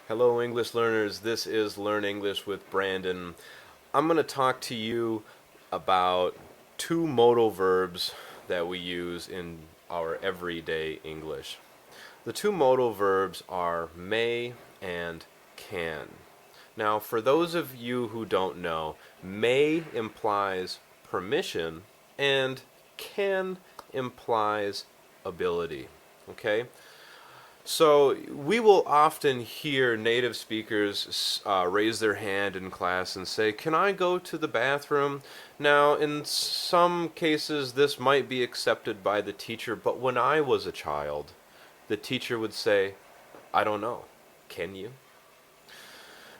Hello English learners, this is Learn English with Brandon. I'm going to talk to you about two modal verbs that we use in our everyday English. The two modal verbs are may and can. Now, for those of you who don't know, may implies permission and can implies ability. Okay? So we will often hear native speakers raise their hand in class and say, "Can I go to the bathroom?" Now, in some cases, this might be accepted by the teacher, but when I was a child, the teacher would say, "I don't know. Can you?"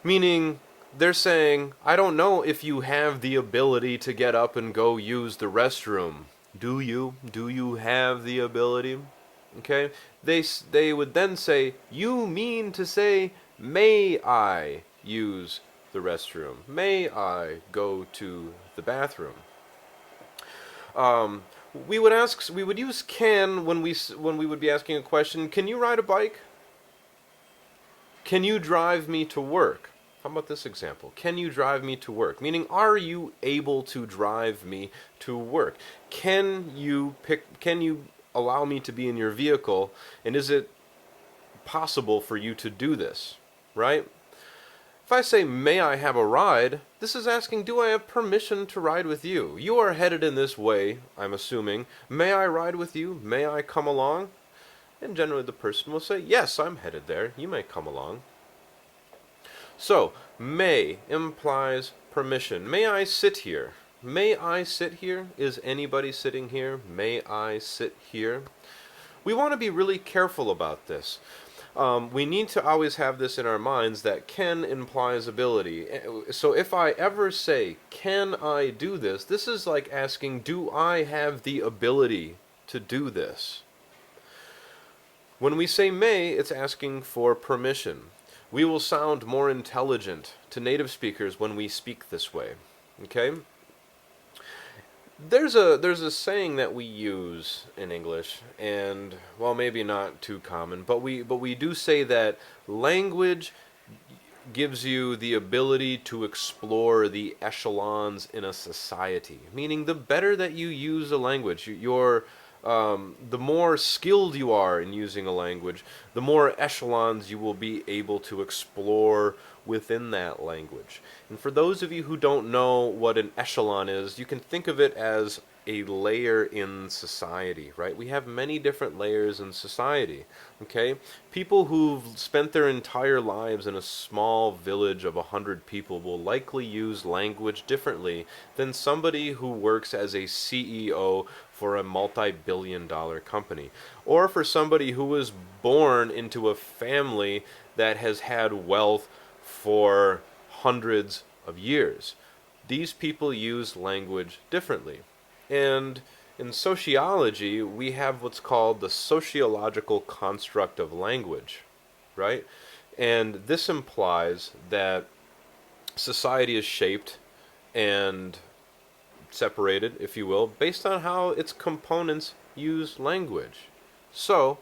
Meaning, they're saying, "I don't know if you have the ability to get up and go use the restroom. Do you? Do you have the ability?" Okay? They would then say, "You mean to say, may I use the restroom? May I go to the bathroom?" We would use can when we would be asking a question. Can you ride a bike? Can you drive me to work? How about this example? Can you drive me to work? Meaning, are you able to drive me to work? Can you allow me to be in your vehicle, and is it possible for you to do this? Right? If I say, "May I have a ride?" this is asking, do I have permission to ride with you? You are headed in this way, I'm assuming. May I ride with you? May I come along? And generally the person will say, "Yes, I'm headed there. You may come along." So, may implies permission. May I sit here? May I sit here? Is anybody sitting here? May I sit here? We want to be really careful about this. We need to always have this in our minds that can implies ability. So if I ever say, "Can I do this?" this is like asking, do I have the ability to do this? When we say may, it's asking for permission. We will sound more intelligent to native speakers when we speak this way. Okay? There's a saying that we use in English, and well, maybe not too common, but we do say that language gives you the ability to explore the echelons in a society. Meaning, the better that you use a language, the more skilled you are in using a language, the more echelons you will be able to explore within that language. And for those of you who don't know what an echelon is, you can think of it as a layer in society, right? We have many different layers in society, okay? People who've spent their entire lives in a small village of 100 people will likely use language differently than somebody who works as a CEO for a multi-billion-dollar company, or for somebody who was born into a family that has had wealth for hundreds of years. These people use language differently. And in sociology, we have what's called the sociological construct of language, right? And this implies that society is shaped and separated, if you will, based on how its components use language. So,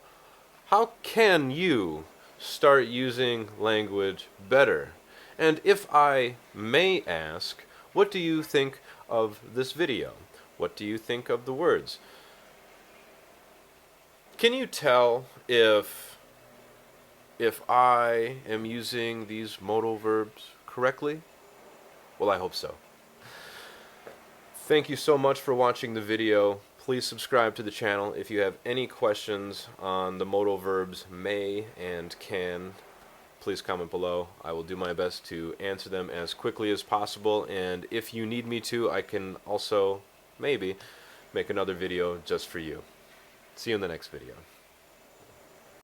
how can you start using language better? And if I may ask, what do you think of this video? What do you think of the words? Can you tell if I am using these modal verbs correctly? Well, I hope so. Thank you so much for watching the video. Please subscribe to the channel if you have any questions on the modal verbs may and can. Please comment below. I will do my best to answer them as quickly as possible, and if you need me to, I can also maybe make another video just for you. See you in the next video.